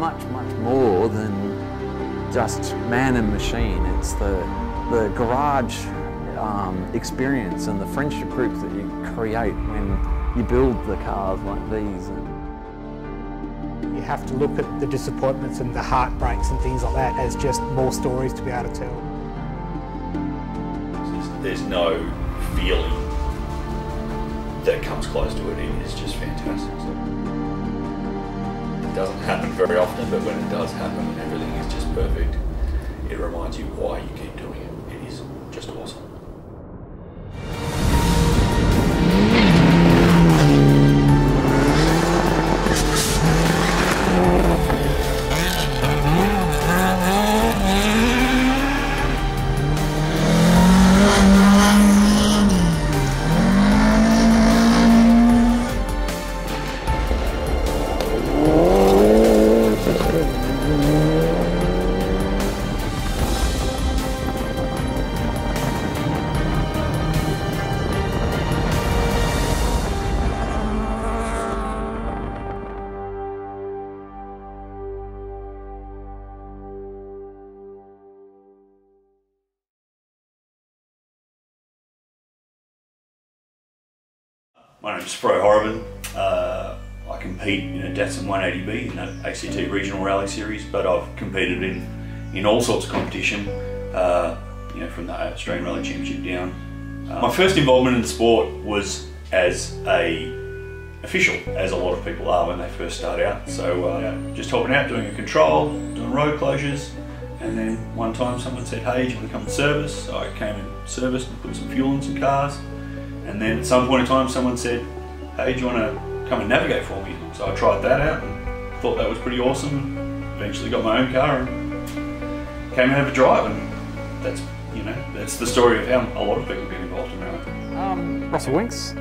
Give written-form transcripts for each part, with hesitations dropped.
much more than just man and machine. It's the garage experience and the friendship groups that you create when you build the cars like these. You have to look at the disappointments and the heartbreaks and things like that as just more stories to be able to tell. There's no feeling that comes close to it. It's just fantastic. It doesn't happen very often, but when it does happen and everything is just perfect, it reminds you why you keep doing it. It is just awesome. My name's Horobin. I compete in a Datsun 180B in the ACT Regional Rally Series, but I've competed in all sorts of competition, from the Australian Rally Championship down. My first involvement in the sport was as an official, as a lot of people are when they first start out. So just helping out, doing a control, doing road closures, and then one time someone said, hey, do you want to come and service? So I came and serviced and put some fuel in some cars. And then at some point in time someone said, hey, do you want to come and navigate for me? So I tried that out and thought that was pretty awesome. Eventually got my own car and came and had a drive, and that's the story of how a lot of people get involved in rallying. Russel Winks,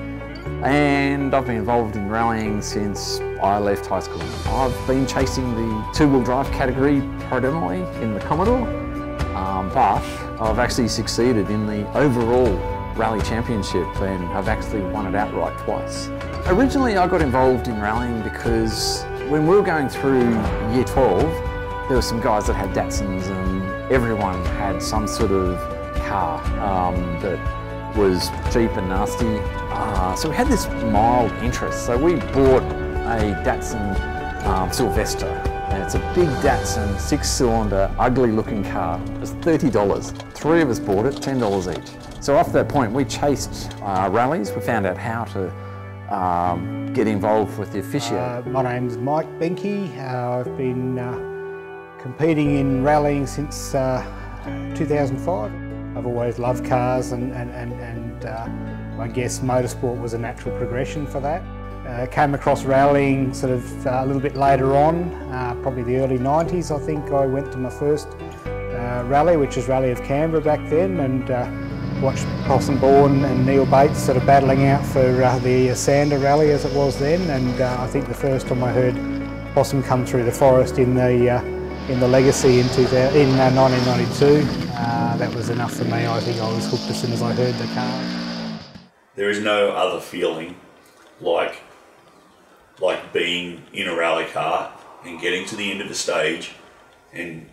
and I've been involved in rallying since I left high school. I've been chasing the two-wheel drive category predominantly in the Commodore, but I've actually succeeded in the overall Rally Championship, and I've actually won it outright twice. Originally I got involved in rallying because when we were going through year 12, there were some guys that had Datsuns and everyone had some sort of car that was cheap and nasty. So we had this mild interest. So we bought a Datsun Sylvester, and it's a big Datsun 6-cylinder, ugly looking car. It was $30. Three of us bought it, $10 each. So after that point, we chased rallies. We found out how to get involved with the officiating. My name's Mike Behnke. I've been competing in rallying since 2005. I've always loved cars, and I guess motorsport was a natural progression for that. Came across rallying sort of a little bit later on, probably the early 90s. I think I went to my first rally, which was Rally of Canberra back then, and watched Possum Bourne and Neil Bates sort of battling out for the Sander rally as it was then, and I think the first time I heard Possum come through the forest in the Legacy in 1992, that was enough for me. I think I was hooked as soon as I heard the car. There is no other feeling like being in a rally car and getting to the end of the stage and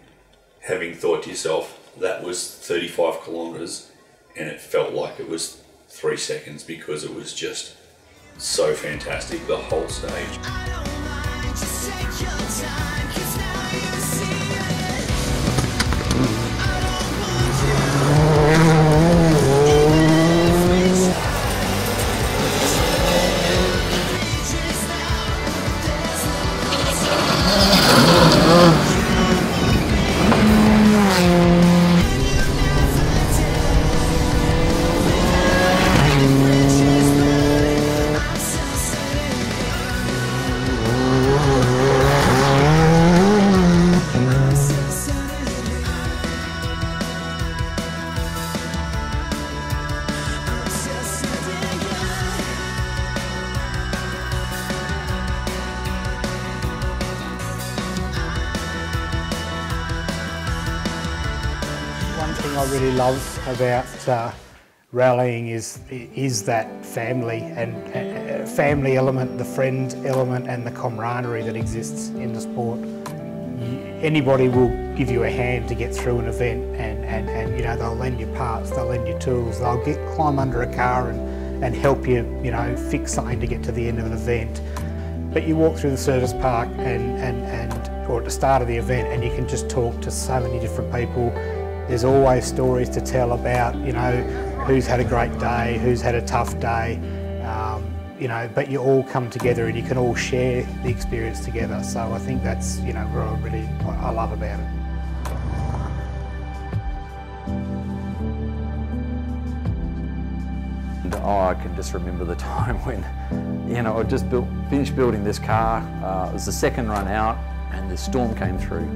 having thought to yourself, that was 35 kilometres, and it felt like it was 3 seconds, because it was just so fantastic, the whole stage. One thing I really love about rallying is that family and family element, the friend element, and the camaraderie that exists in the sport. anybody will give you a hand to get through an event, and you know, they'll lend you parts, they'll lend you tools, they'll climb under a car and help you, you know, fix something to get to the end of an event. But you walk through the service park or at the start of the event, and you can just talk to so many different people. There's always stories to tell about, you know, who's had a great day, who's had a tough day, you know, but you all come together and you can all share the experience together. So I think that's, you know, what I love about it. And I can just remember the time when, you know, I just finished building this car. It was the second run out and the storm came through.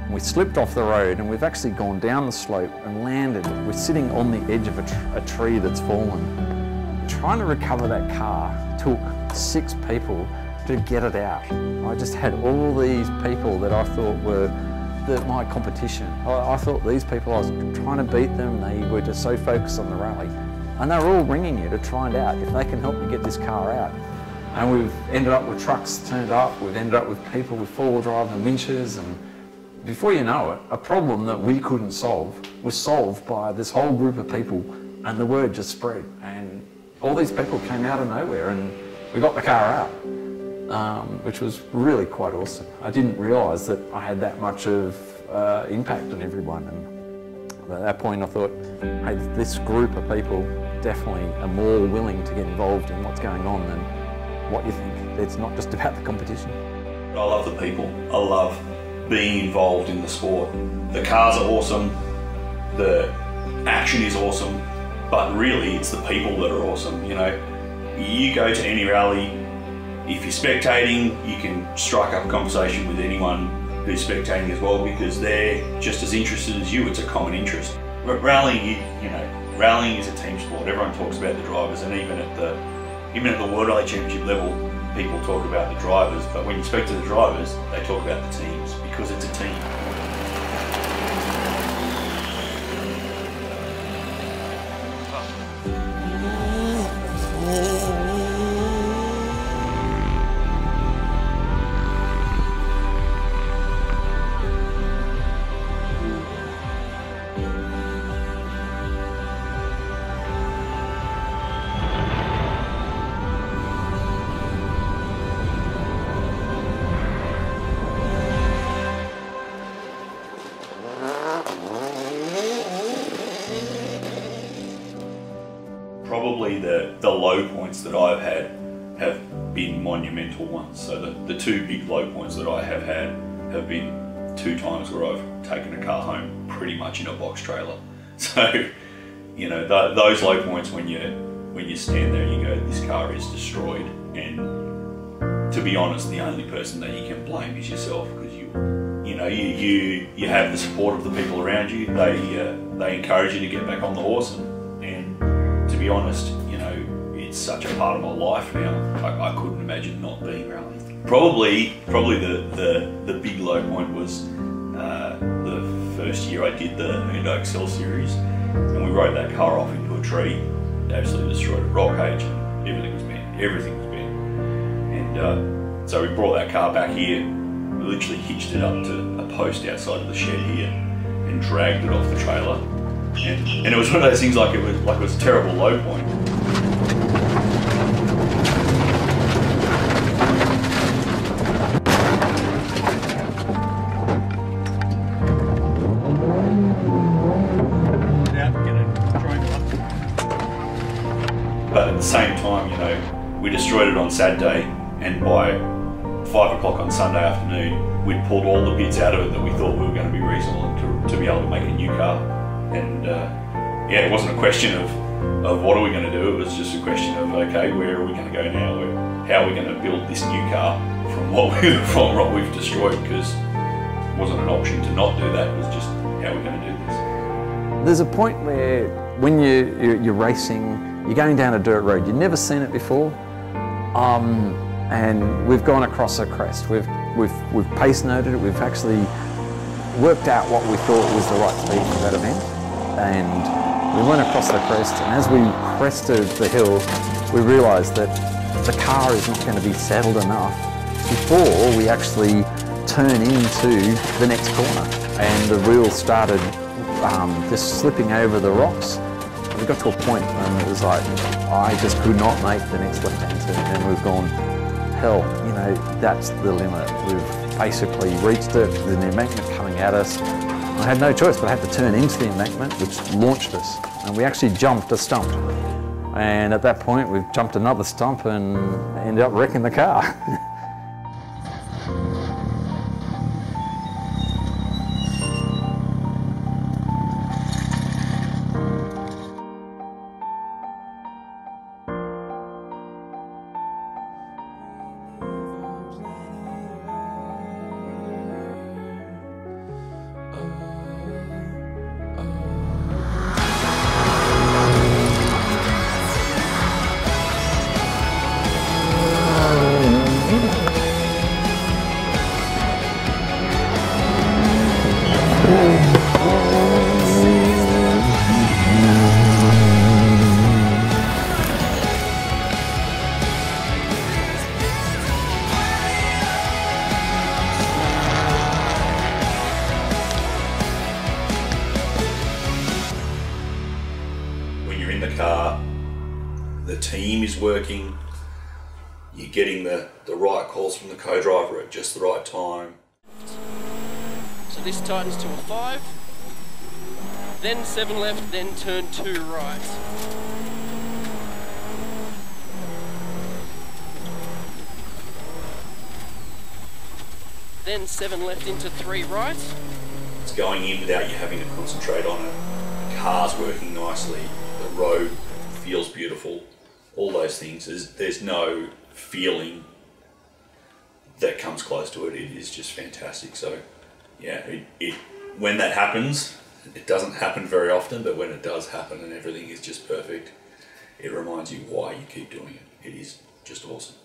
We slipped off the road and we've actually gone down the slope and landed. We're sitting on the edge of a tree that's fallen. Trying to recover that car took 6 people to get it out. I just had all these people that I thought were my competition. I thought these people, I was trying to beat them. They were just so focused on the rally. And they were all ringing you to find out if they can help you get this car out. And we've ended up with trucks turned up, we've ended up with people with 4-wheel drive and winches, and before you know it, a problem that we couldn't solve was solved by this whole group of people, and the word just spread. And all these people came out of nowhere and we got the car out, which was really quite awesome. I didn't realise that I had that much of impact on everyone. And at that point I thought, hey, this group of people definitely are more willing to get involved in what's going on than what you think. It's not just about the competition. I love the people. I love being involved in the sport. The cars are awesome, the action is awesome, but really it's the people that are awesome. You know, you go to any rally, if you're spectating, you can strike up a conversation with anyone who's spectating as well, because they're just as interested as you. It's a common interest. Rallying, you know, rallying is a team sport. Everyone talks about the drivers, and even at the World Rally Championship level, people talk about the drivers, but when you speak to the drivers, they talk about the teams, because it's a team. Probably the low points that I've had have been monumental ones. So the 2 big low points that I have had have been 2 times where I've taken a car home pretty much in a box trailer. So, you know, those low points when you stand there and you go, this car is destroyed, and to be honest, the only person that you can blame is yourself, because you have the support of the people around you. They encourage you to get back on the horse, and to be honest, you know, it's such a part of my life now. I couldn't imagine not being rallying. Probably the big low point was the first year I did the Hyundai Excel series, and we rode that car off into a tree. It absolutely destroyed a roll cage, and everything was bent. Everything was bent. And so we brought that car back here. We literally hitched it up to a post outside of the shed here and dragged it off the trailer. And it was one of those things, like it was a terrible low point. But at the same time, you know, we destroyed it on Saturday, and by 5 o'clock on Sunday afternoon, we'd pulled all the bits out of it that we thought we were going to be reasonable to be able to make a new car. And yeah, it wasn't a question of what are we going to do, it was just a question of, okay, where are we going to go now? How are we going to build this new car from what we've destroyed? Because it wasn't an option to not do that, it was just how we're going to do this. There's a point where when you're racing, you're going down a dirt road, you've never seen it before, and we've gone across a crest. We've pace noted it, we've actually worked out what we thought was the right speed for that event, and we went across the crest, and as we crested the hill, we realised that the car is not going to be settled enough before we actually turn into the next corner, and the wheels started just slipping over the rocks. We got to a point and it was like, I just could not make the next left-hand turn, and we've gone, hell, you know, that's the limit. We've basically reached it. There's an embankment coming at us. I had no choice, but I had to turn into the embankment, which launched us. And we actually jumped a stump. And at that point, we've jumped another stump and ended up wrecking the car. The team is working, you're getting the right calls from the co-driver at just the right time. So this tightens to a 5, then 7 left, then turn 2 right. Then 7 left into 3 right. It's going in without you having to concentrate on it. The car's working nicely, the road feels beautiful, all those things. There's no feeling that comes close to it. It is just fantastic. So yeah, when that happens, it doesn't happen very often, but when it does happen and everything is just perfect, it reminds you why you keep doing it. It is just awesome.